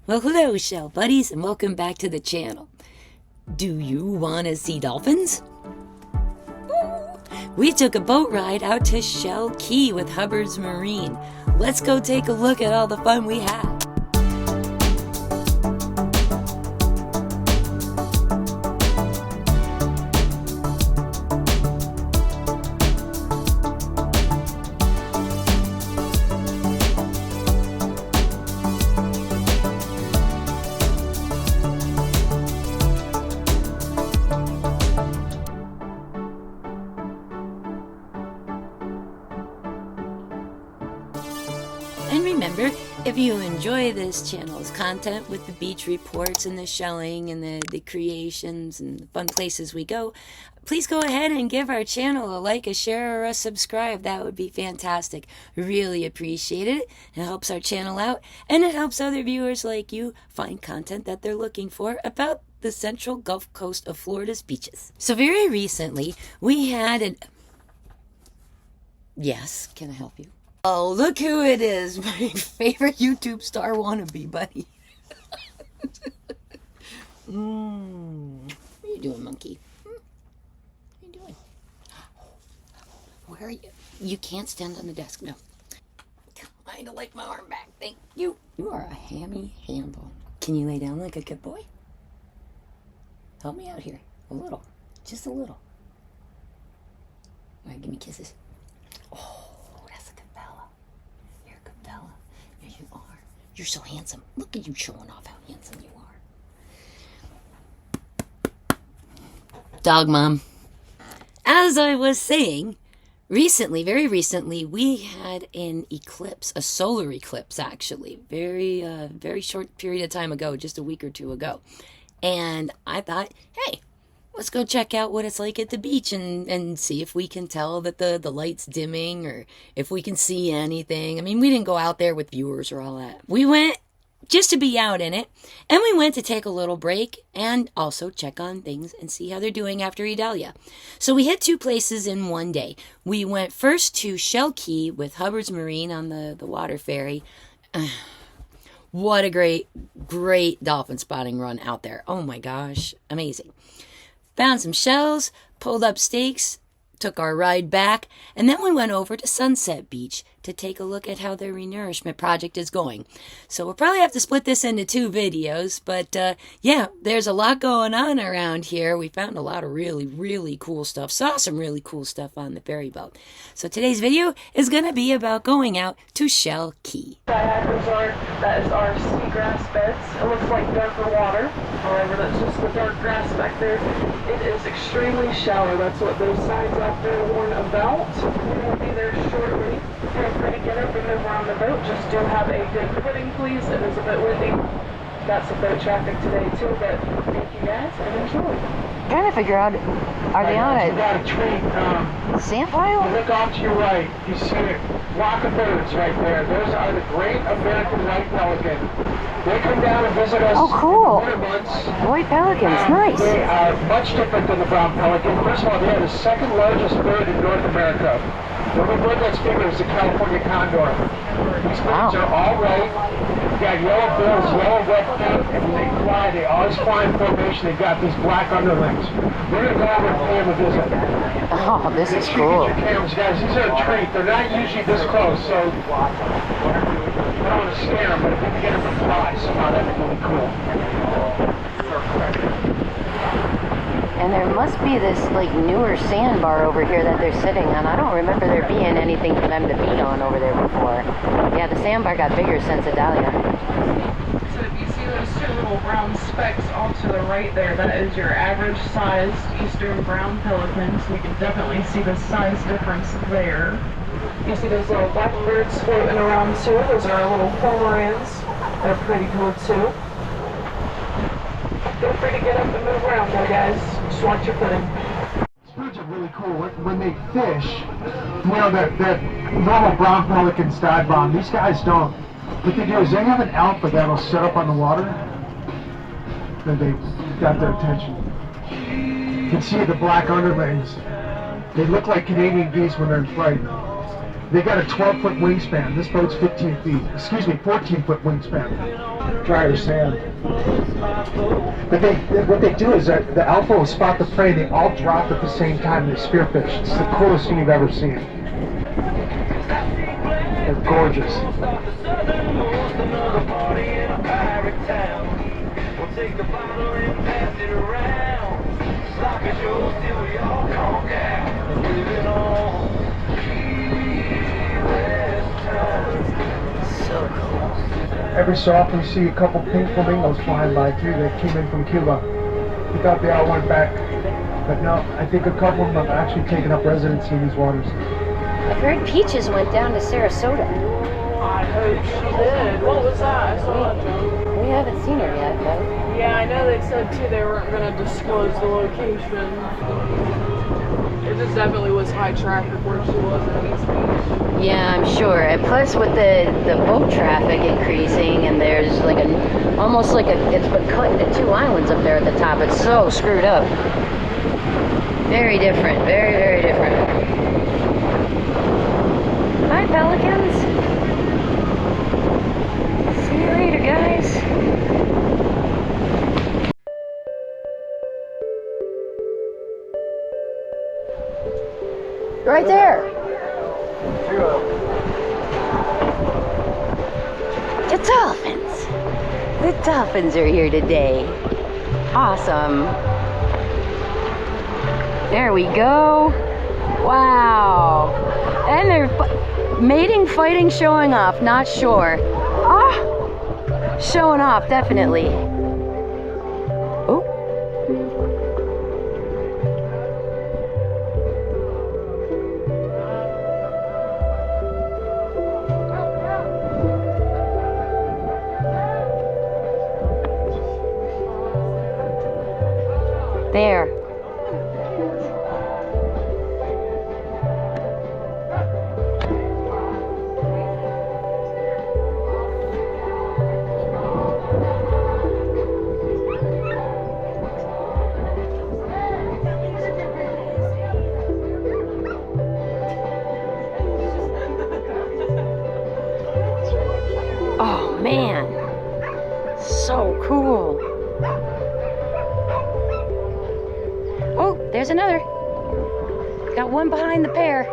Well, hello, shell buddies, and welcome back to the channel. Do you want to see dolphins? We took a boat ride out to Shell Key with Hubbards Marina. Let's go take a look at all the fun we had. And remember, if you enjoy this channel's content with the beach reports and the shelling and the creations and the fun places we go, please go ahead and give our channel a like, a share, or a subscribe. That would be fantastic. Really appreciate it. It helps our channel out, and it helps other viewers like you find content that they're looking for about the central Gulf Coast of Florida's beaches. So very recently, we had an... Yes, can I help you? Oh, look who it is. My favorite YouTube star wannabe, buddy. What are you doing, monkey? What are you doing? Where are you? You can't stand on the desk. No. I had to like my arm back. Thank you. You are a hammy handle. Can you lay down like a good boy? Help me out here. A little. Just a little. All right, give me kisses. Oh. You are. You're so handsome. Look at you showing off how handsome you are. Dog mom. As I was saying, recently, very recently, we had an eclipse, a solar eclipse actually, very short period of time ago, just a week or two ago. And I thought, hey, let's go check out what it's like at the beach and see if we can tell that the light's dimming or if we can see anything. I mean, we didn't go out there with viewers or all that. We went just to be out in it, and we went to take a little break and also check on things and see how they're doing after Idalia. So we hit two places in one day. We went first to Shell Key with Hubbards Marina on the water ferry. What a great dolphin spotting run out there. Oh my gosh, amazing. Found some shells, pulled up stakes, took our ride back, and then we went over to Sunset Beach to take a look at how their renourishment project is going. So we'll probably have to split this into two videos, but yeah, there's a lot going on around here. We found a lot of really cool stuff, saw some really cool stuff on the ferry boat. So today's video is going to be about going out to Shell Key. Kayak resort, that is our seagrass beds. It looks like darker water, however that's just the dark grass back there. It is extremely shallow, that's what those signs out there warn about. We will be there shortly. Feel free to get up and move around the boat. Just do have a good footing, please. It is a bit windy. Got some boat traffic today too, but thank you guys and enjoy. Trying to figure out, are they on You got a tree. sand pile? Look off to your right. You see a flock of birds right there. Those are the Great American White Pelican. They come down and visit us Oh, cool. in the winter months. White pelicans, nice. They are much different than the brown pelican. First of all, they are the second largest bird in North America. The only bird that's bigger is the California condor. These birds are all white. They've got yellow bills, yellow wet feet, and when they fly, they always fly in formation. They've got these black underlings. We're going to go over and pay them a visit. Oh, this is cool. Get your cameras, guys. These are a treat. They're not usually this close, so I don't want to scare them, but if we can get them to fly somehow, that'd be really cool. And there must be this like newer sandbar over here that they're sitting on. I don't remember there being anything for them to bead on over there before. Yeah, the sandbar got bigger since Idalia. So if you see those two little brown specks off to the right there, that is your average sized eastern brown pelicans. You can definitely see the size difference there. You see those little black birds floating around too. Those are our little cormorants. They're pretty cool too. Feel free to get up and move around there, guys. Just watch your footing. These birds are really cool. When they fish, you know, that normal brown pelicans dive bomb. These guys don't. What they do is they have an alpha that'll set up on the water. Then they got their attention. You can see the black underlings. They look like Canadian geese when they're in flight. They got a 12-foot wingspan. This boat's 15 feet. Excuse me, 14-foot wingspan. Drier sand. But what they do is that the alpha will spot the prey. They all drop at the same time. They spearfish. It's the coolest thing you've ever seen. They're gorgeous. So cool. Every so often you see a couple pink flamingos flying by too. They came in from Cuba. We thought they all went back, but no, I think a couple of them have actually taken up residency in these waters. I heard Peaches went down to Sarasota. I hope she did. What was that? I saw that joke. We haven't seen her yet, though. Yeah, I know they said too they weren't going to disclose the location. It just definitely was high traffic where she was at East Beach. Yeah, I'm sure. And plus with the boat traffic increasing, and there's like almost like it's been cut into two islands up there at the top. It's so screwed up. Very different. Very, very different. Hi, Pelicans. See you later, guys. Right there. The dolphins. The dolphins are here today. Awesome. There we go. Wow. And they're mating, fighting, showing off. Not sure. Ah, showing off, definitely. Oh. There. Oh man, so cool. Oh, there's another. Got one behind the pair.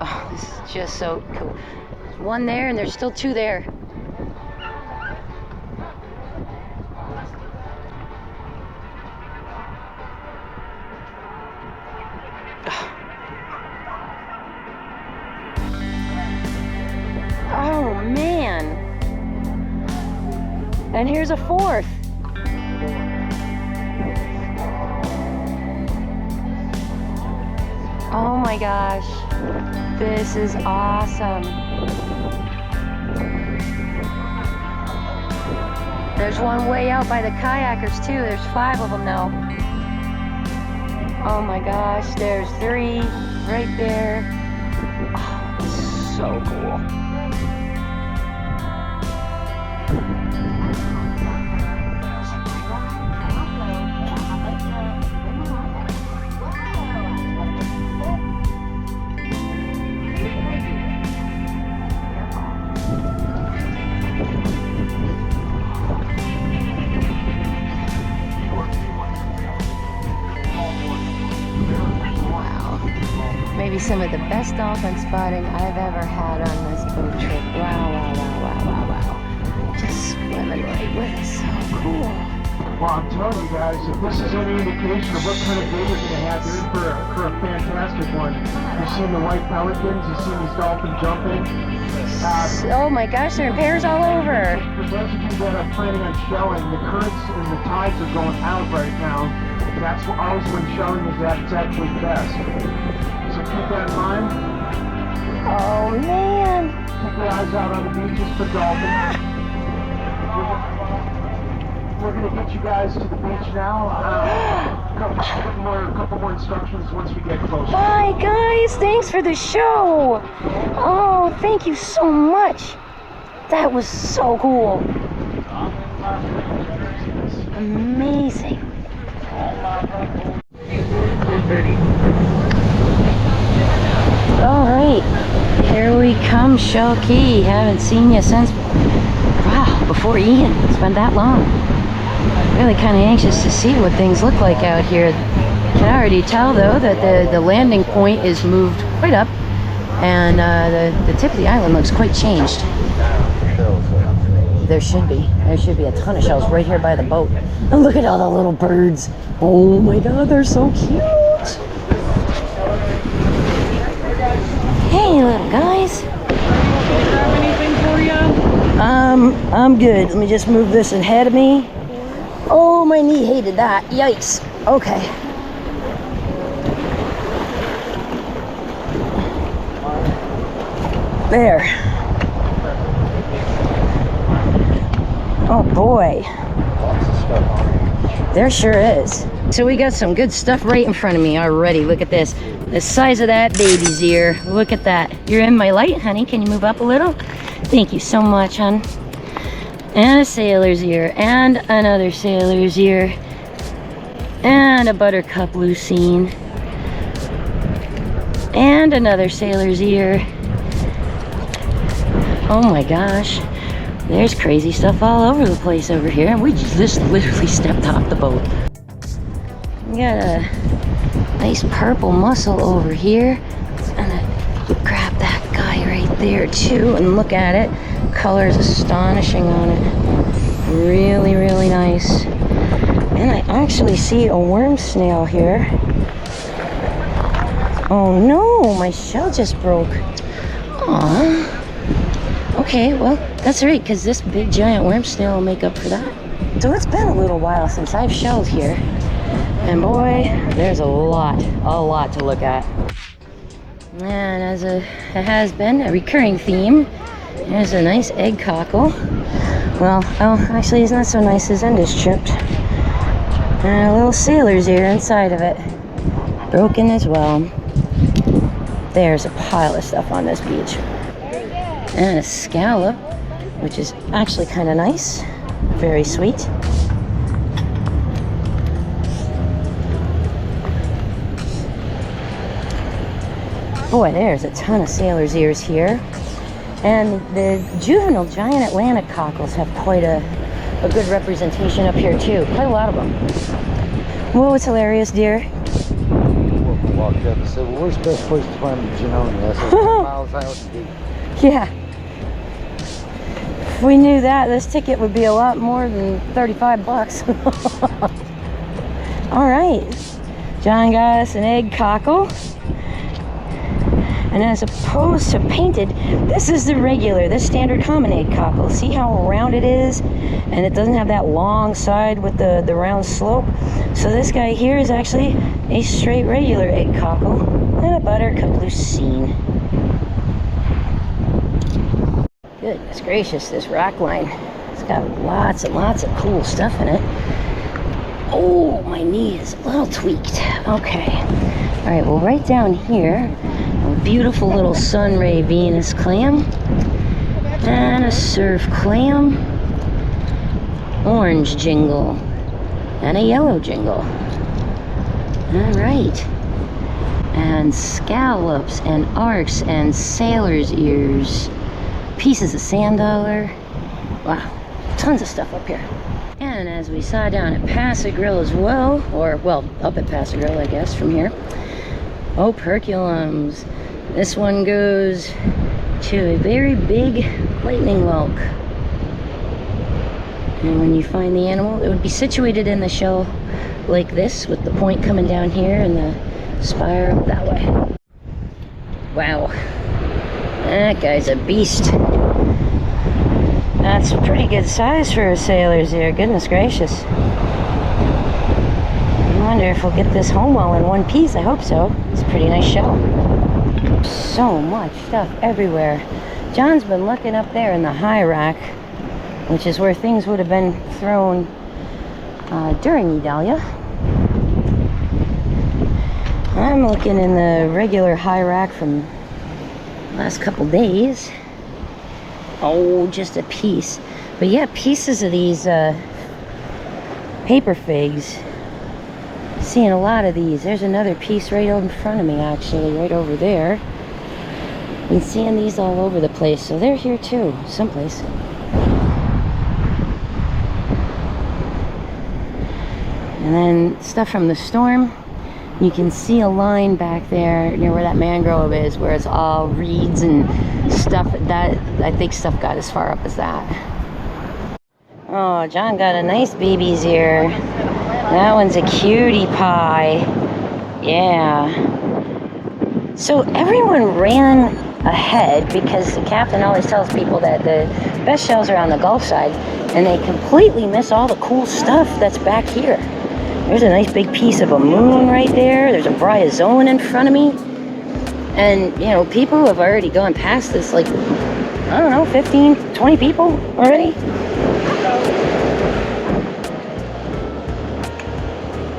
Oh, this is just so cool. There's one there and there's still two there. Oh man. And here's a fourth. Oh my gosh. This is awesome. There's one way out by the kayakers too. There's 5 of them now. Oh my gosh, there's 3 right there. Oh, so cool. Maybe some of the best dolphin spotting I've ever had on this boat trip. Wow, wow, wow, wow, wow, wow. Just swimming right with us. So cool. Well, I'm telling you guys, if this is any indication of what kind of day you're going to have, you're in for a fantastic one. You've seen the white pelicans, you've seen these dolphins jumping. Oh my gosh, they're in pairs all over. For those of you that are planning on shelling, the currents and the tides are going out right now. That's always when shelling is at its absolute best. So keep that in mind. Oh man. Keep your eyes out on the beaches for dolphins. We're going to get you guys to the beach now. couple more instructions once we get closer. Bye, guys. Thanks for the show. Oh, thank you so much. That was so cool. Amazing. All right, here we come, Shoki. Haven't seen you since, wow, before Ian. It's been that long. Really kind of anxious to see what things look like out here. Can already tell though that the landing point is moved quite up, and the tip of the island looks quite changed. There should be a ton of shells right here by the boat. And look at all the little birds. Oh my god, they're so cute. Hey little guys. Grab anything for you? I'm good. Let me just move this ahead of me. Oh, my knee hated that. Yikes. Okay. There. Oh boy. There sure is. So we got some good stuff right in front of me already. Look at this. The size of that baby's ear. Look at that. You're in my light, honey. Can you move up a little? Thank you so much, hon. And a sailor's ear. And another sailor's ear. And a buttercup lucine. And another sailor's ear. Oh my gosh. There's crazy stuff all over the place over here. And we just literally stepped off the boat. We got a nice purple mussel over here. And grab that guy right there too and look at it. Color is astonishing on it. Really, really nice. And I actually see a worm snail here. Oh no, my shell just broke. Aww. Okay, well, that's right, because this big giant worm snail will make up for that. So it's been a little while since I've shelled here. And boy, there's a lot to look at. And as it has been a recurring theme, there's a nice egg cockle. Well, oh, actually it's not so nice, his end is chipped. And a little sailor's ear inside of it. Broken as well. There's a pile of stuff on this beach. And a scallop, which is actually kind of nice. Very sweet. Boy, there's a ton of sailor's ears here. And the juvenile giant Atlantic cockles have quite a good representation up here too. Quite a lot of them. Well, what's hilarious, dear? We walked up and said, well, where's the best place to find the Genonia? I said, 10 miles out to be. Yeah. If we knew that, this ticket would be a lot more than 35 bucks. All right. John got us an egg cockle. And as opposed to painted, this is the regular, this standard common egg cockle. See how round it is? And it doesn't have that long side with the round slope. So this guy here is actually a straight regular egg cockle and a buttercup lucine. Goodness gracious, this rock line. It's got lots and lots of cool stuff in it. Oh, my knee is a little tweaked. Okay. All right, well, right down here, a beautiful little sunray Venus clam. And a surf clam. Orange jingle. And a yellow jingle. All right. And scallops and arcs and sailor's ears. Pieces of sand dollar. Wow, tons of stuff up here. And as we saw down at Paso Grill as well, or well, up at Paso Grill, I guess, from here. Oh, perculums. This one goes to a very big lightning whelk. And when you find the animal, it would be situated in the shell like this, with the point coming down here and the spire up that way. Wow. That guy's a beast. That's a pretty good size for a sailor's ear. Goodness gracious. I wonder if we'll get this home all in one piece. I hope so. It's a pretty nice shell. So much stuff everywhere. John's been looking up there in the high rack, which is where things would have been thrown during Idalia. I'm looking in the regular high rack from last couple days. Oh, just a piece. But yeah, pieces of these paper figs. Seeing a lot of these. There's another piece right in front of me, actually, right over there. Been seeing these all over the place, so they're here too, someplace. And then stuff from the storm. You can see a line back there near where that mangrove is, where it's all reeds and stuff. That I think stuff got as far up as that. Oh, John got a nice baby's ear. That one's a cutie pie. Yeah. So everyone ran ahead because the captain always tells people that the best shells are on the Gulf side, and they completely miss all the cool stuff that's back here. There's a nice big piece of a moon right there. There's a bryozoan in front of me. And, you know, people have already gone past this, like, I don't know, 15, 20 people already.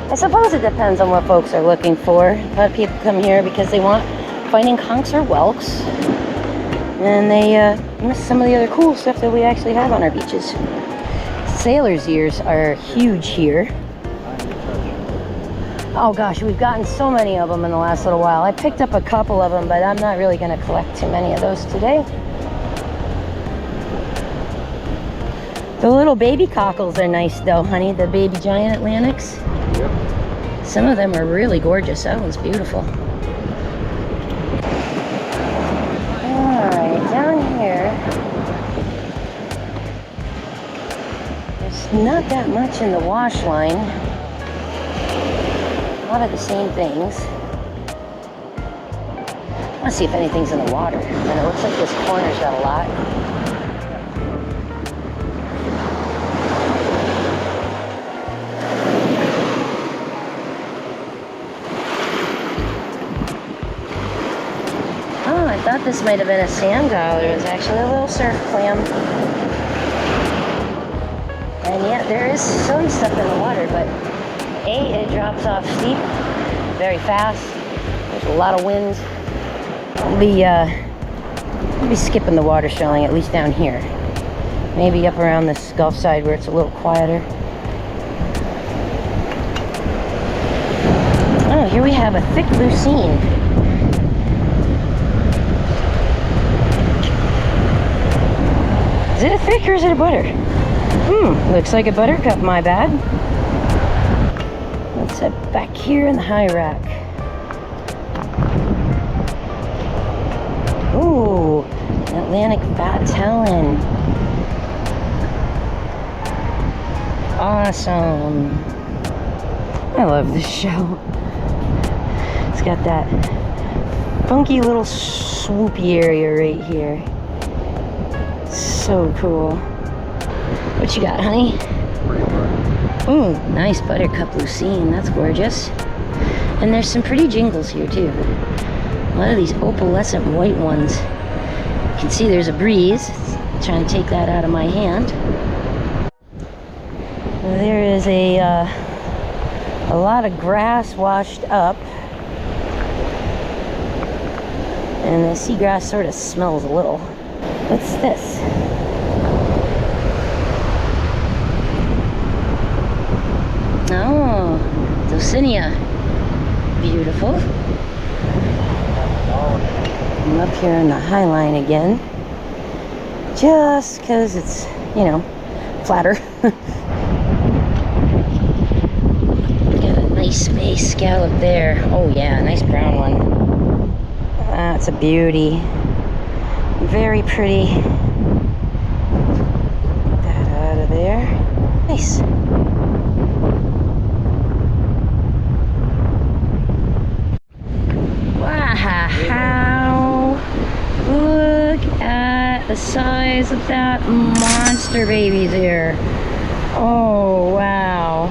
I suppose it depends on what folks are looking for. A lot of people come here because they want fighting conchs or whelks. And they miss some of the other cool stuff that we actually have on our beaches. Sailor's ears are huge here. Oh gosh, we've gotten so many of them in the last little while. I picked up a couple of them, but I'm not really going to collect too many of those today. The little baby cockles are nice though, honey. The baby giant Atlantics. Yep. Some of them are really gorgeous. That one's beautiful. Alright, down here, there's not that much in the wash line. A lot of the same things. I want to see if anything's in the water. And it looks like this corner's got a lot. Oh, I thought this might have been a sand dollar. It was actually a little surf clam. And yet there is some stuff in the water, but it drops off steep, very fast. There's a lot of wind. I'll be skipping the water shelling, at least down here. Maybe up around this Gulf side where it's a little quieter. Oh, here we have a thick lucine. Is it a thick or is it a butter? Looks like a buttercup, my bad. Let's head back here in the high rack. Ooh, Atlantic fat talon. Awesome. I love this shell. It's got that funky little swoopy area right here. So cool. What you got, honey? Ooh, nice buttercup lucine. That's gorgeous. And there's some pretty jingles here too. A lot of these opalescent white ones. You can see there's a breeze. It's trying to take that out of my hand. There is a lot of grass washed up. And the seagrass sort of smells a little. What's this? Oh, Dulcinea. Beautiful. I'm up here in the High Line again. Just because it's, you know, flatter. Got a nice space scallop there. Oh yeah, nice brown one. That's a beauty. Very pretty. Get that out of there. Nice. Wow. Look at the size of that monster baby there. Oh, wow.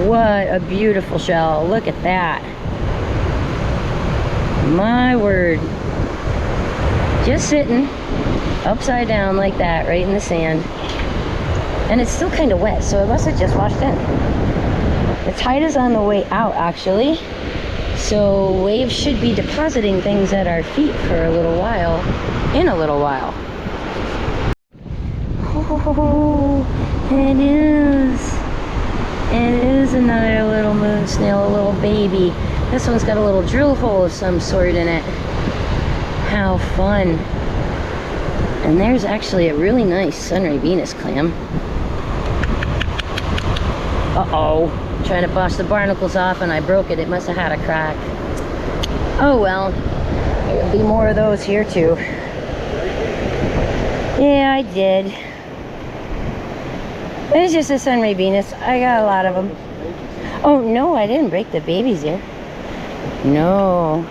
What a beautiful shell. Look at that. My word. Just sitting upside down like that, right in the sand. And it's still kind of wet, so it must have just washed in. The tide is on the way out, actually. So waves should be depositing things at our feet for a little while, in a little while. Oh, it is. It is another little moon snail, a little baby. This one's got a little drill hole of some sort in it. How fun. And there's actually a really nice Sunray Venus clam. Uh-oh. Trying to bust the barnacles off and I broke it. It must have had a crack. Oh well. There'll be more of those here too. Yeah, I did. It's just a Sunray Venus. I got a lot of them. Oh no, I didn't break the baby's ear. No.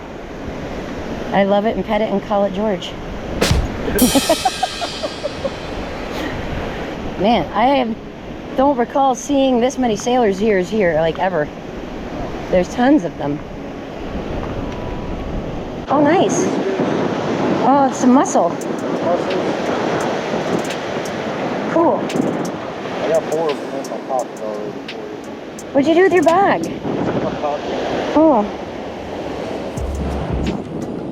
I love it and pet it and call it George. Man, don't recall seeing this many sailor's ears here, like ever. There's tons of them. Oh, nice. Oh, it's a mussel. Cool. I got 4 of them in my pocket already for you. What'd you do with your bag? Oh.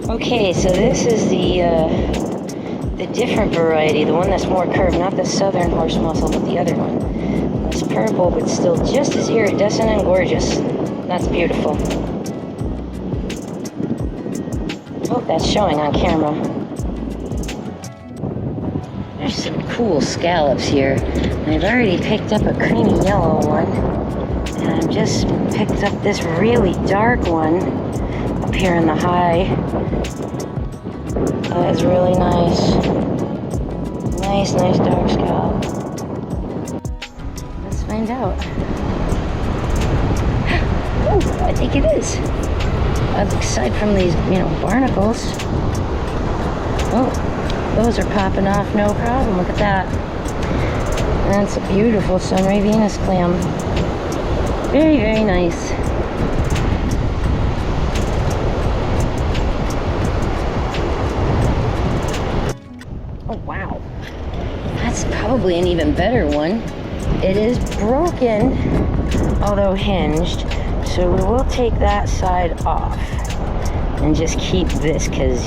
Okay, so this is the different variety, the one that's more curved, not the southern horse mussel, but the other one. It's purple, but still just as iridescent and gorgeous. That's beautiful. Hope that's showing on camera. There's some cool scallops here. I've already picked up a creamy yellow one. And I've just picked up this really dark one up here in the high. That is really nice. Nice dark scallop. Let's find out. Oh, I think it is. Aside from these, barnacles. Oh, those are popping off, no problem. Look at that. That's a beautiful Sunray Venus clam. Very, very nice. Oh, wow. That's probably an even better one. It is broken, although hinged. So we will take that side off and just keep this because,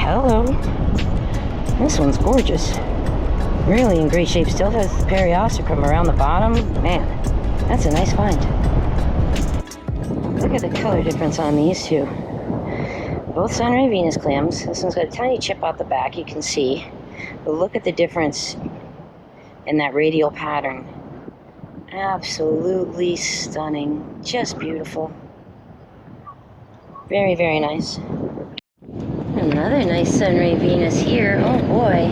hello, this one's gorgeous. Really in great shape. Still has the periostracum around the bottom. Man, that's a nice find. Look at the color difference on these two. Both Sunray Venus clams. This one's got a tiny chip out the back, you can see. But look at the difference in that radial pattern. Absolutely stunning. Just beautiful. Very, very nice. Another nice Sunray Venus here. Oh boy.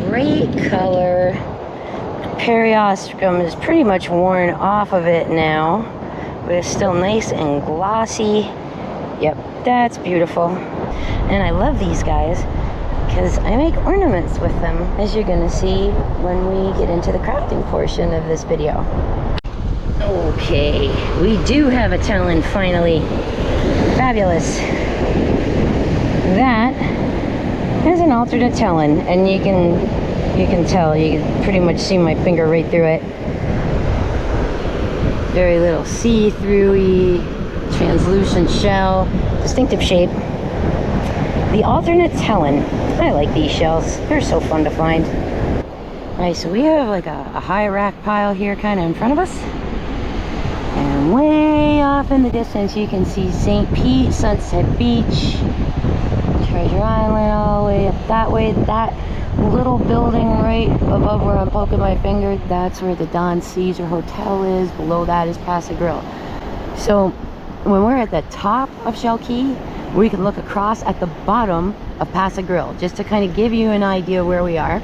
Great color. Periostracum is pretty much worn off of it now, but it's still nice and glossy. Yep, that's beautiful. And I love these guys because I make ornaments with them, as you're gonna see when we get into the crafting portion of this video. Okay, we do have a talon finally. Fabulous. That is an alternate talon, and you can tell, you can pretty much see my finger right through it. Very little see-through-y, translucent shell, distinctive shape. The alternate talon. I like these shells. They're so fun to find. Alright, so we have like a high rack pile here kind of in front of us. And way off in the distance you can see St. Pete, Sunset Beach, Treasure Island all the way up that way. That little building right above where I'm poking my finger, that's where the Don Caesar Hotel is. Below that is Paso Grill. So when we're at the top of Shell Key, we can look across at the bottom of Paso Grill, just to kind of give you an idea where we are.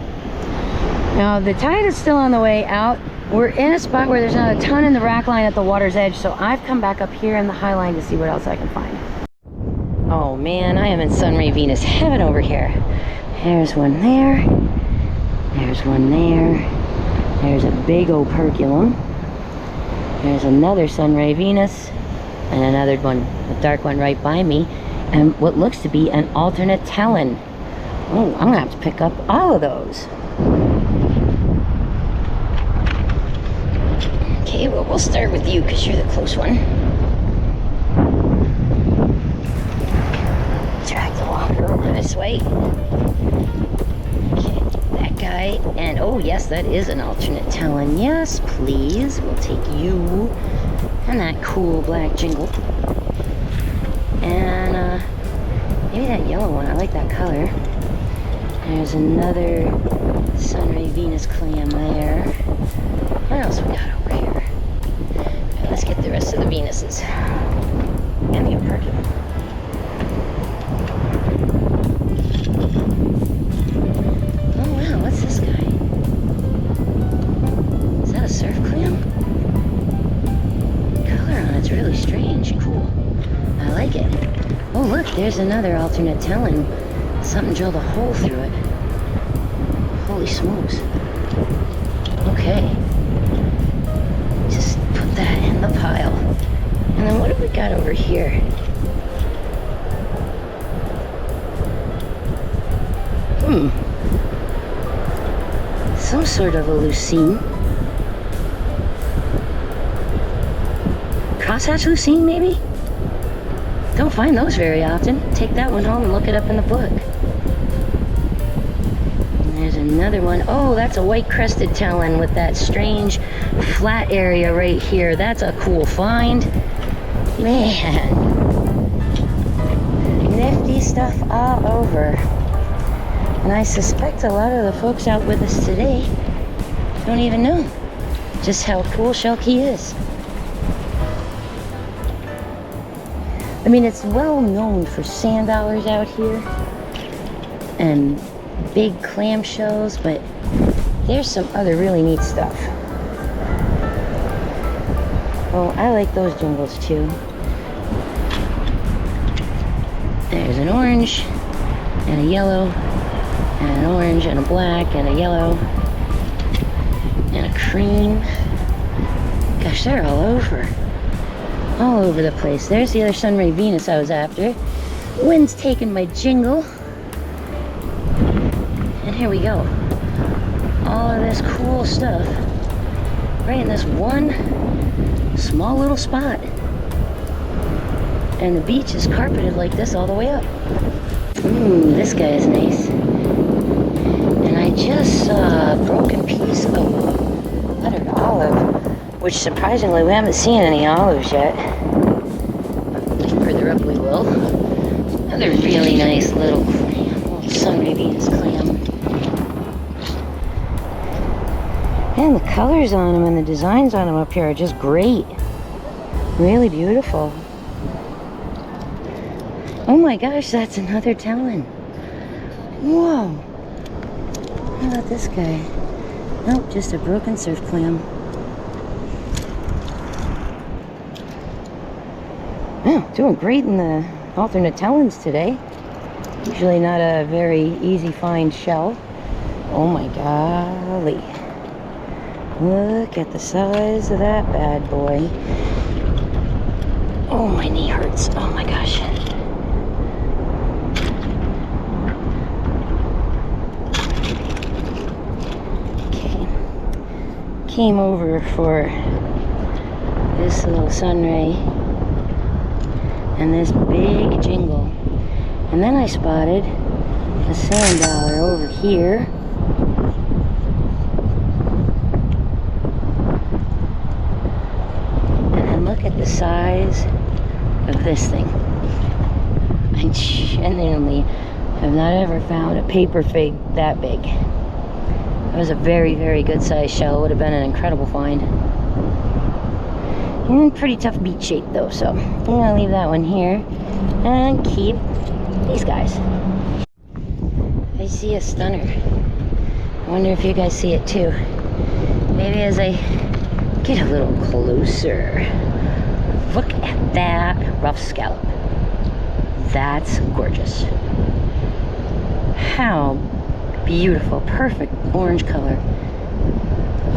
Now the tide is still on the way out. We're in a spot where there's not a ton in the rack line at the water's edge, so I've come back up here in the high line to see what else I can find. Oh man, I am in Sunray Venus heaven over here. There's one there. There's one there. There's a big operculum. There's another Sunray Venus. And another one, a dark one right by me. And what looks to be an alternate talon. Oh, I'm gonna have to pick up all of those. Okay, well, we'll start with you because you're the close one. over this way. Okay, that guy. And oh yes, that is an alternate talon. Yes, please. We'll take you. And that cool black jingle. And maybe that yellow one. I like that color. There's another Sunray Venus clam there. What else we got over here? Right, let's get the rest of the Venuses. And the Perky. Oh wow, what's this guy? Is that a surf clam? Color on it's really strange. Cool. I like it. Oh look, there's another alternate talon. Something drilled a hole through it. Holy smokes. Okay. Just put that in the pile. And then what have we got over here? Some sort of a Lucine. Crosshatch Lucine, maybe? Don't find those very often. Take that one home and look it up in the book. And there's another one. Oh, that's a white crested talon with that strange flat area right here. That's a cool find. Man. Nifty stuff all over. And I suspect a lot of the folks out with us today don't even know just how cool Shelkey is. I mean, it's well known for sand dollars out here and big clam shells, but there's some other really neat stuff. Oh, I like those jingles too. There's an orange and a yellow and an orange and a black and a yellow and a cream. Gosh, they're all over the place. There's the other Sunray Venus I was after. Wind's taking my jingle. And here we go. All of this cool stuff right in this one small little spot. And the beach is carpeted like this all the way up. Ooh, this guy is nice. And I just saw a broken piece of buttered olive, which surprisingly we haven't seen any olives yet. But further up we will. Another really nice little Sunray Venus clam. And the colors on them and the designs on them up here are just great. Really beautiful. Oh my gosh, that's another talon. Whoa. How about this guy? Nope, just a broken surf clam. Oh, doing great in the alternate talons today. Usually not a very easy find shell. Oh my golly. Look at the size of that bad boy. Oh, my knee hurts. Oh my gosh. Okay. Came over for this little sunray and this big jingle. And then I spotted a sand dollar over here. Look at the size of this thing. I genuinely have not ever found a paper fig that big. That was a very, very good sized shell. It would have been an incredible find. And pretty tough beat shape though, so I'm gonna leave that one here and keep these guys. I see a stunner. I wonder if you guys see it too. Maybe as I get a little closer. Look at that rough scallop. That's gorgeous. How beautiful. Perfect orange color.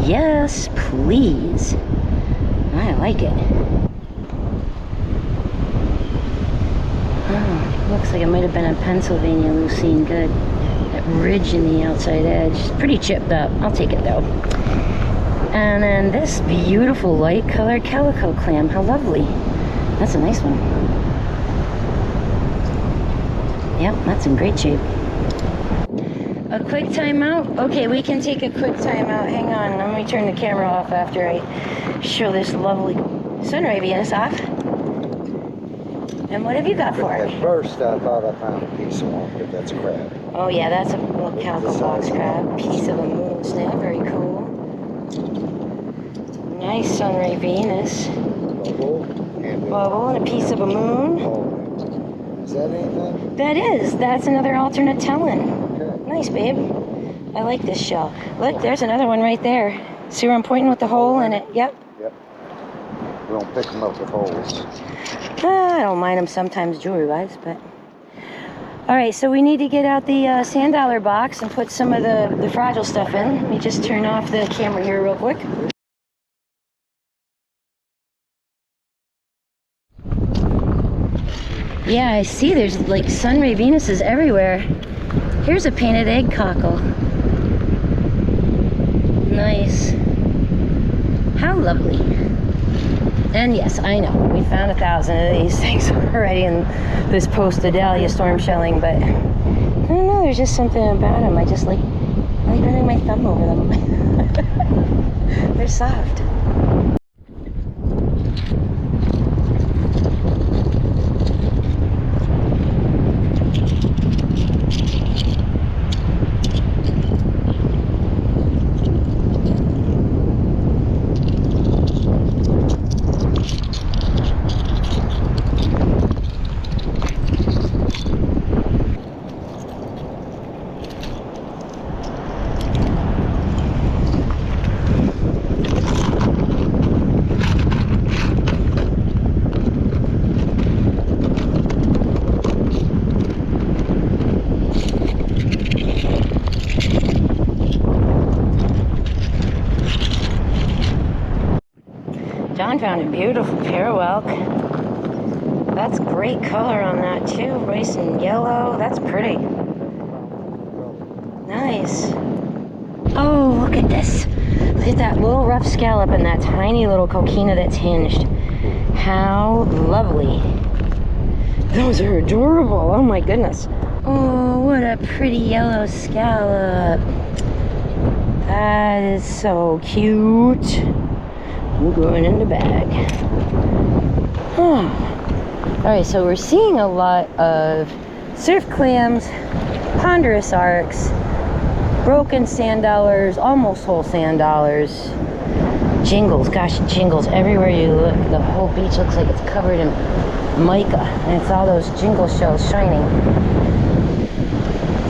Yes, please. I like it. Oh, looks like it might have been a Pennsylvania Lucine. Good. That ridge in the outside edge. Pretty chipped up. I'll take it though. And then this beautiful light colored calico clam. How lovely. That's a nice one. Yep, that's in great shape. A quick timeout? Okay, we can take a quick timeout. Hang on, let me turn the camera off after I show this lovely sunray Venus off. And what have you got for At it? first, I thought I found a piece of one, but that's crab. Oh yeah, that's a little calico box crab. Piece of a moon snap, very cool. Nice sunray Venus. Bubble and a piece of a moon. Is that anything? That is. That's another alternate telling. Okay. Nice, babe. I like this shell. Look, there's another one right there. See where I'm pointing with the hole in it? Yep. Yep. We don't pick them up with holes. I don't mind them sometimes jewelry-wise, but... Alright, so we need to get out the sand dollar box and put some of the fragile stuff in. Let me just turn off the camera here real quick. Yeah, I see there's like sunray Venuses everywhere. Here's a painted egg cockle. Nice. How lovely. And yes, I know, we found 1,000 of these things already in this post-Adalia storm shelling, but I don't know, there's just something about them. I like running my thumb over them. They're soft. John found a beautiful parallel. That's great color on that too. Rice and yellow. That's pretty. Nice. Oh, look at this. Look at that little rough scallop and that tiny little coquina that's hinged. How lovely. Those are adorable. Oh my goodness. Oh, what a pretty yellow scallop. That is so cute. I'm going in the bag. Alright, so we're seeing a lot of surf clams, ponderous arcs, broken sand dollars, almost whole sand dollars, jingles. Gosh, jingles everywhere you look. The whole beach looks like it's covered in mica, and it's all those jingle shells shining.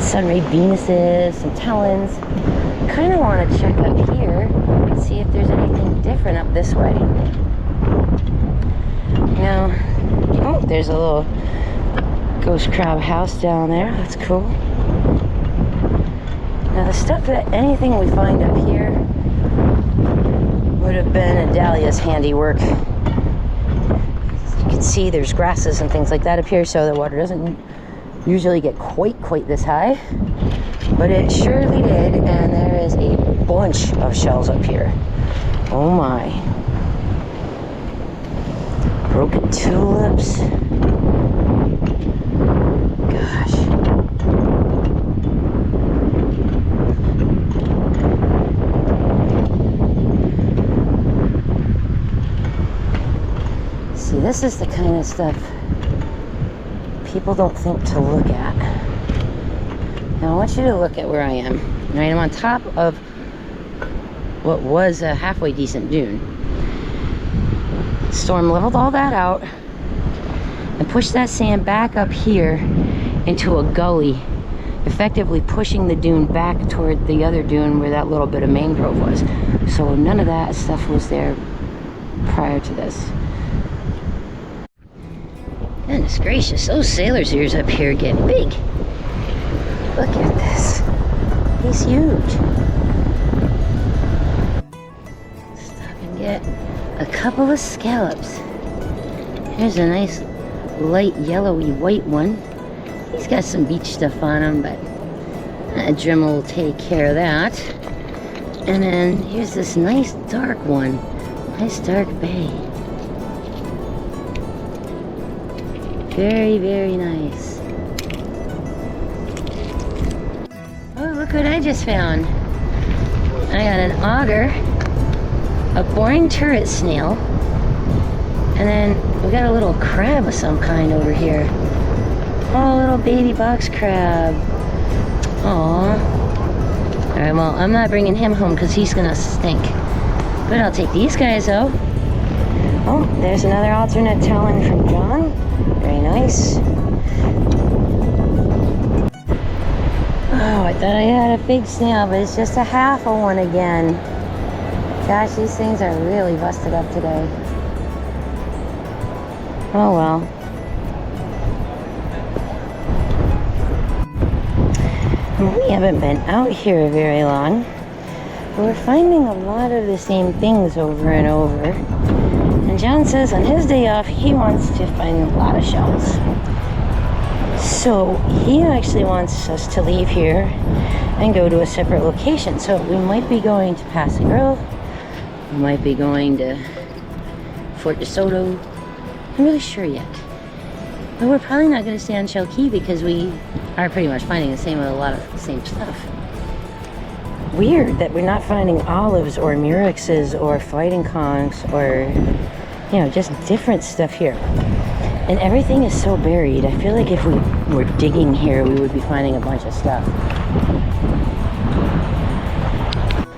Sunray Venuses, some talons. Kind of want to check up here and see if there's anything different up this way. Now, oh, there's a little ghost crab house down there. That's cool. Now the stuff that anything we find up here would have been Adalia's handiwork. You can see there's grasses and things like that up here, so the water doesn't usually get quite this high. But it surely did, and there is a bunch of shells up here. Oh my. Broken tulips. Gosh. See, this is the kind of stuff people don't think to look at. Now I want you to look at where I am. Right, I'm on top of what was a halfway decent dune. Storm leveled all that out and pushed that sand back up here into a gully, effectively pushing the dune back toward the other dune where that little bit of mangrove was. So none of that stuff was there prior to this. Goodness gracious, those sailor's ears up here get big. Look at this. He's huge. Stop and get a couple of scallops. Here's a nice light yellowy white one. He's got some beach stuff on him, but a Dremel will take care of that. And then here's this nice dark one. Nice dark bay. Very, very nice. look what I just found. I got an auger, a boring turret snail, and then we got a little crab of some kind over here. Oh, little baby box crab. Aww. Alright, well, I'm not bringing him home because he's gonna stink. But I'll take these guys out. Oh, there's another alternate telling from John. Very nice. Oh, I thought I had a big snail, but it's just a half of one again. Gosh, these things are really busted up today. Oh well. We haven't been out here very long, but we're finding a lot of the same things over and over. And John says on his day off, he wants to find a lot of shells. So he actually wants us to leave here and go to a separate location. So we might be going to Paso Grove. We might be going to Fort DeSoto. I'm really sure yet. But we're probably not going to stay on Shell Key because we are pretty much finding a lot of the same stuff. Weird that we're not finding olives or murexes or fighting conchs or, you know, just different stuff here. And everything is so buried. I feel like if we were digging here, we would be finding a bunch of stuff.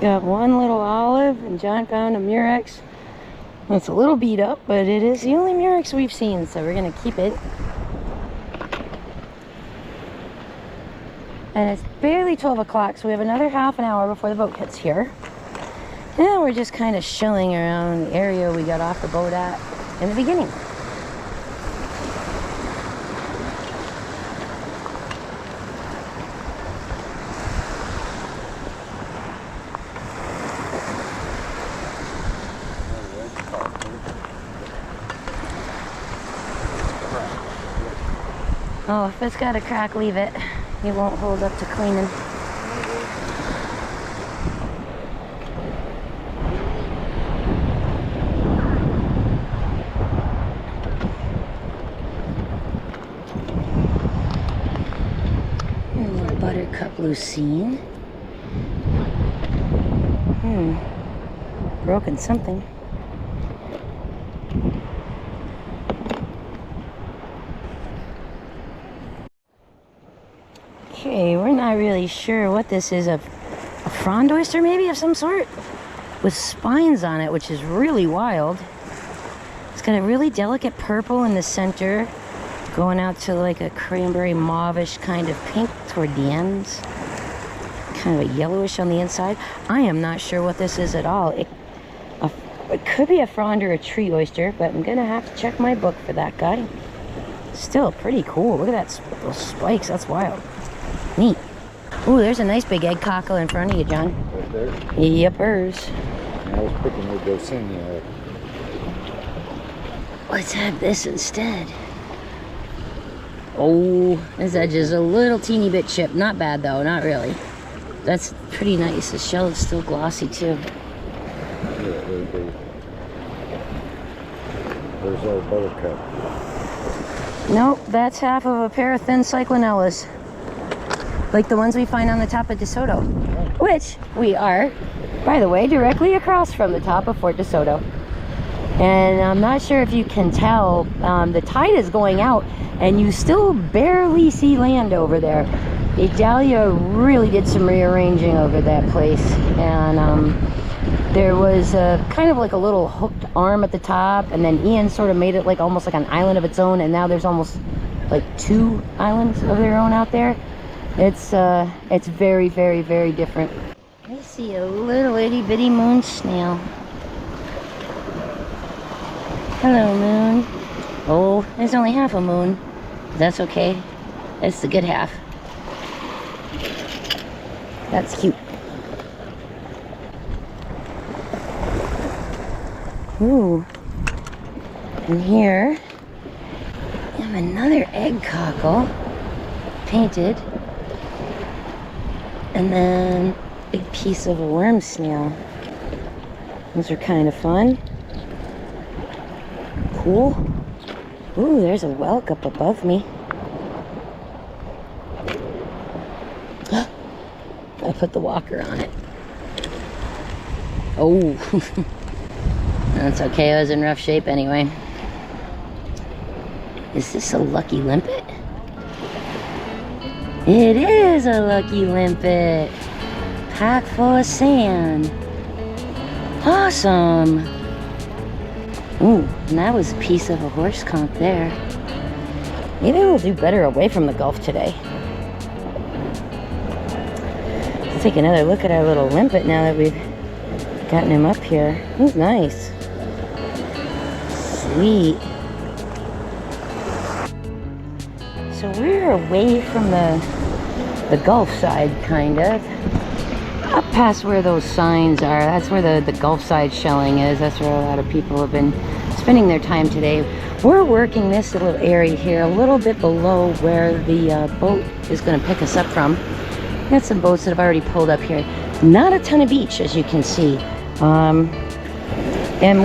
Got one little olive, and John found a murex. It's a little beat up, but it is the only murex we've seen, so we're gonna keep it. And it's barely 12 o'clock, so we have another half an hour before the boat gets here. And we're just kind of shilling around the area we got off the boat at in the beginning. Oh, if it's got a crack, leave it. It won't hold up to cleaning. Here's a buttercup lucine. Broken something. Okay, we're not really sure what this is. A frond oyster maybe of some sort? With spines on it, which is really wild. It's got a really delicate purple in the center, going out to like a cranberry mauvish kind of pink toward the ends. Kind of a yellowish on the inside. I am not sure what this is at all. It could be a frond or a tree oyster, but I'm gonna have to check my book for that guy. Still pretty cool. Look at that, those spikes. That's wild. Neat. Ooh, there's a nice big egg cockle in front of you, John. Right there? Yepers. I was picking with those in there. Let's have this instead. Oh, this edge is a little teeny bit chipped. Not bad though, not really. That's pretty nice. The shell is still glossy too. Yeah, there's our buttercup. Nope, that's half of a pair of thin cyclinellas. Like the ones we find on the top of DeSoto. Which we are, by the way, directly across from the top of Fort DeSoto. And I'm not sure if you can tell, the tide is going out and you still barely see land over there. Idalia really did some rearranging over that place. And there was kind of like a little hooked arm at the top, and then Ian sort of made it like almost like an island of its own, and now there's almost like 2 islands of their own out there. It's very, very, very different. I see a little itty bitty moon snail. Hello, moon. Oh, there's only half a moon. That's okay. That's the good half. That's cute. Ooh. And here, we have another egg cockle, painted. And then a big piece of a worm snail. Those are kind of fun. Cool. Ooh, there's a whelk up above me. I put the walker on it. Oh, that's okay. I was in rough shape anyway. Is this a lucky limpet? It is a lucky limpet. Packed full of sand. Awesome. Ooh, and that was a piece of a horse conch there. Maybe we'll do better away from the Gulf today. Let's take another look at our little limpet now that we've gotten him up here. He's nice. Sweet. So we're away from the Gulf side, kind of. Up past where those signs are. That's where the Gulf side shelling is. That's where a lot of people have been spending their time today. We're working this little area here a little bit below where the boat is going to pick us up from. We got some boats that have already pulled up here. Not a ton of beach, as you can see. And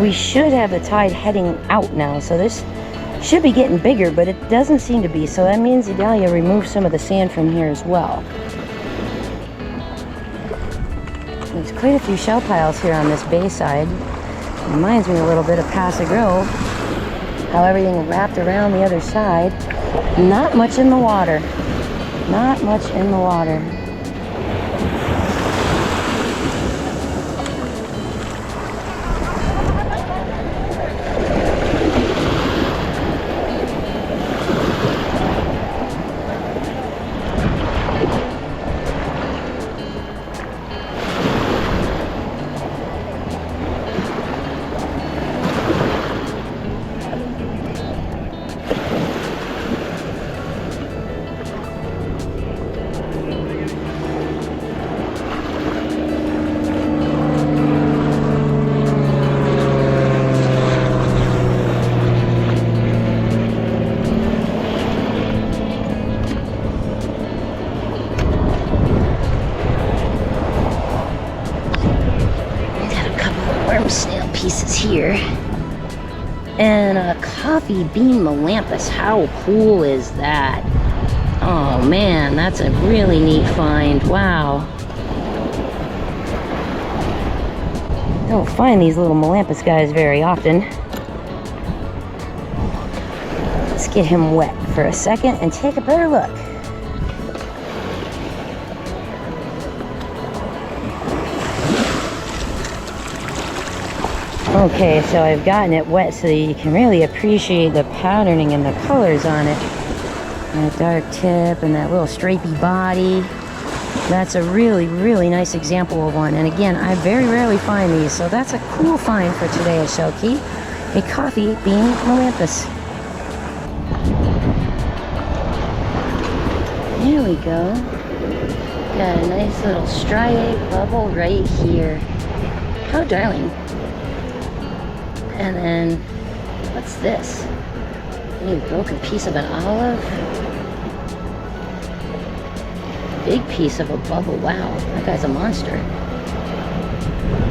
we should have the tide heading out now, so this should be getting bigger, but it doesn't seem to be. So that means Idalia removed some of the sand from here as well. There's quite a few shell piles here on this bay side. Reminds me a little bit of Paso Grove. How everything wrapped around the other side. Not much in the water. Not much in the water. Snail pieces here and a coffee bean melampus. How cool is that? Oh man, that's a really neat find. Wow, don't find these little melampus guys very often. Let's get him wet for a second and take a better look. Okay, so I've gotten it wet so that you can really appreciate the patterning and the colors on it. That dark tip and that little stripey body. That's a really, really nice example of one. And again, I very rarely find these, so that's a cool find for today at Shell Key. A coffee bean melampus. There we go. Got a nice little striate bubble right here. How darling. And then, what's this? Maybe a broken piece of an olive? Big piece of a bubble. Wow, that guy's a monster.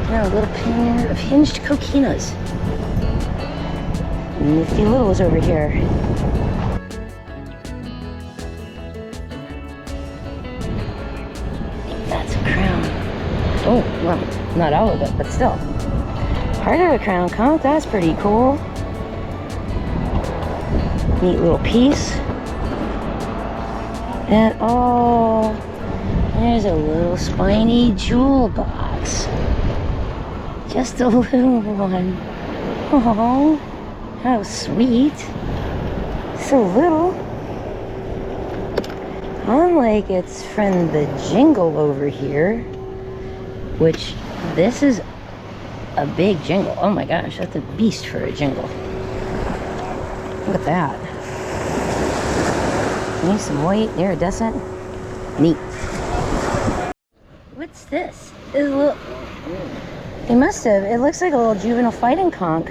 Now a little pair of hinged coquinas. Nifty littles over here. That's a crown. Oh, well, not all of it, but still. Part of a crown conch, that's pretty cool. Neat little piece. And oh, there's a little spiny jewel box. Just a little one. Oh, how sweet. So little. Unlike its friend the jingle over here, which this is a big jingle. Oh my gosh, that's a beast for a jingle. Look at that. Nice and white, iridescent. Neat. What's this? It must have. It looks like a little juvenile fighting conch.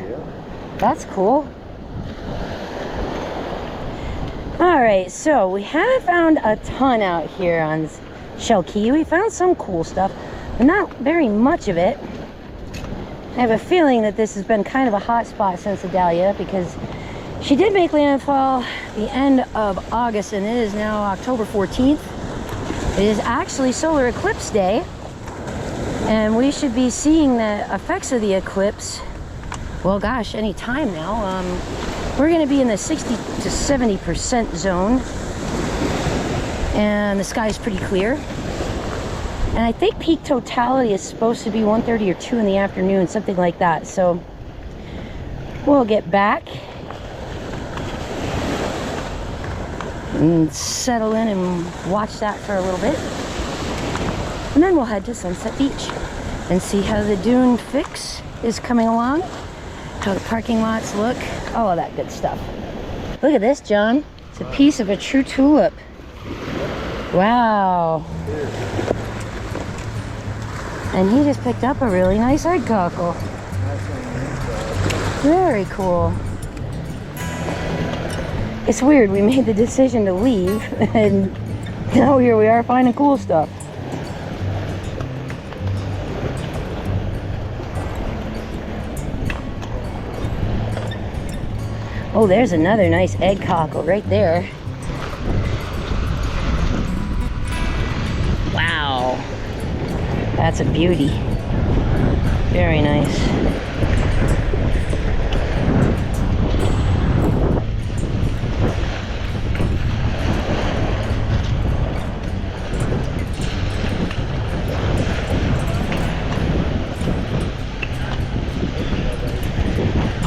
That's cool. Alright, so we haven't found a ton out here on Shell Key. We found some cool stuff, but not very much of it. I have a feeling that this has been kind of a hot spot since Idalia, because she did make landfall the end of August and it is now October 14th. It is actually solar eclipse day, and we should be seeing the effects of the eclipse, well gosh, any time now. We're going to be in the 60 to 70% zone, and the sky is pretty clear. And I think peak totality is supposed to be 1:30 or 2 in the afternoon, something like that. So we'll get back and settle in and watch that for a little bit, and then we'll head to Sunset Beach and see how the dune fix is coming along, how the parking lots look, all of that good stuff. Look at this, John. It's a piece of a true tulip. Wow. And he just picked up a really nice egg cockle. Very cool. It's weird, we made the decision to leave, and now here we are finding cool stuff. Oh, there's another nice egg cockle right there. Wow. That's a beauty. Very nice.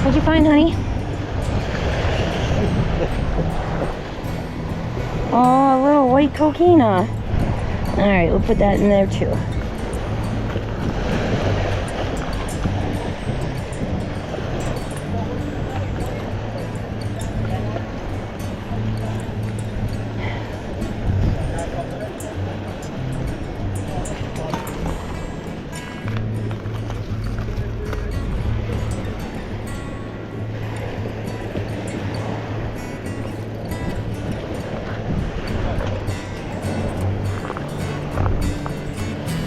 What'd you find, honey? Oh, a little white coquina. Alright, we'll put that in there too.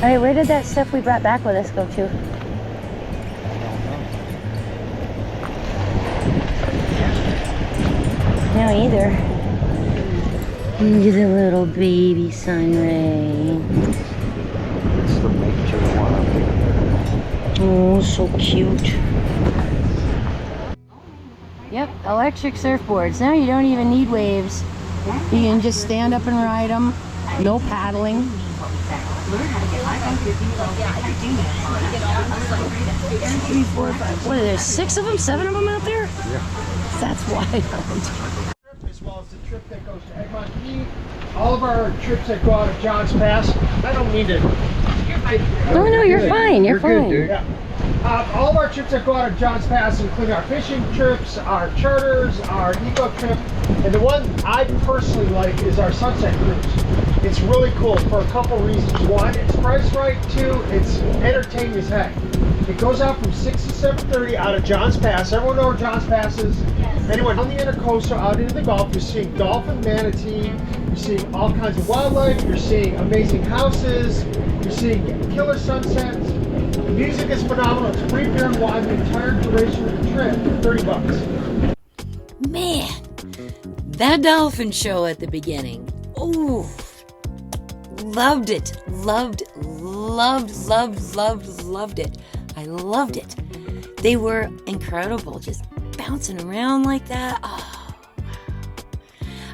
All right, where did that stuff we brought back with us go to? No, either. Look at the little baby sunray. It's the major one. Oh, so cute. Yep, electric surfboards. Now you don't even need waves. You can just stand up and ride them. No paddling. Three, four, five. What are there? 6 of them? 7 of them out there? Yeah. That's wild. As well as the trip that goes to Egmont Key. All of our trips that go out of Johns Pass. I don't mean to. No, no, you're fine. You're fine. Good, dude. Yeah. All of our trips that go out of Johns Pass, including our fishing trips, our charters, our eco trip, and the one I personally like is our sunset cruise. It's really cool for a couple reasons. One, it's priced right. Two, it's entertaining as heck. It goes out from 6 to 7:30 out of Johns Pass. Everyone knows where Johns Pass is. Anyway, on the intercoastal out into the Gulf, you're seeing dolphin, manatee, you're seeing all kinds of wildlife, you're seeing amazing houses, you're seeing killer sunsets. The music is phenomenal. It's free beer and wine the entire duration of the trip for $30. Man, that dolphin show at the beginning. Oh, loved it. Loved it. I loved it. They were incredible, just bouncing around like that. Oh,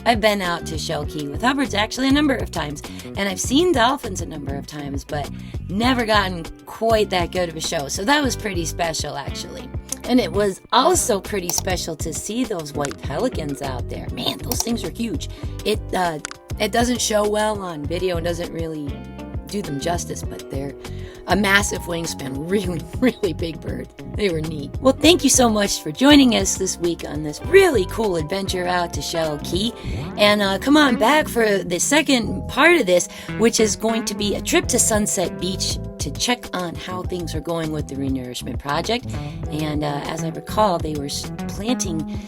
I've been out to Shell Key with Hubbards actually a number of times, and I've seen dolphins a number of times, but never gotten quite that good of a show. So that was pretty special, actually. And it was also pretty special to see those white pelicans out there. Man, those things are huge. It doesn't show well on video and doesn't really do them justice, but they're a massive wingspan, really big bird. They were neat. Well, thank you so much for joining us this week on this really cool adventure out to Shell Key. And come on back for the second part of this, which is going to be a trip to Sunset Beach to check on how things are going with the Renourishment Project. And as I recall, they were planting,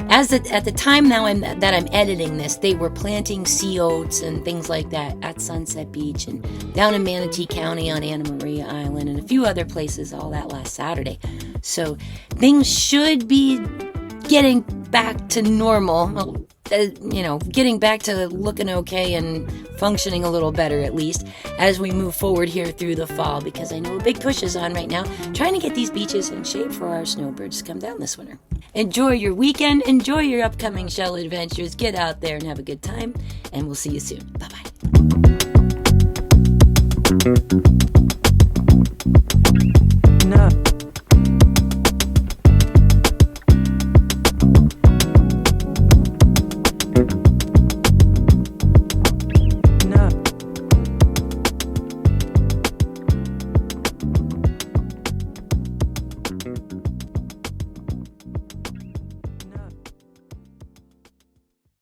at the time now that I'm editing this, they were planting sea oats and things like that at Sunset Beach and down in Manatee County on Anna Maria Island and a few other places all that last Saturday. So things should be getting back to normal. Getting back to looking okay and functioning a little better, at least, as we move forward here through the fall, because I know a big push is on right now, trying to get these beaches in shape for our snowbirds to come down this winter. Enjoy your weekend, enjoy your upcoming shell adventures, get out there and have a good time, and we'll see you soon. Bye-bye. No.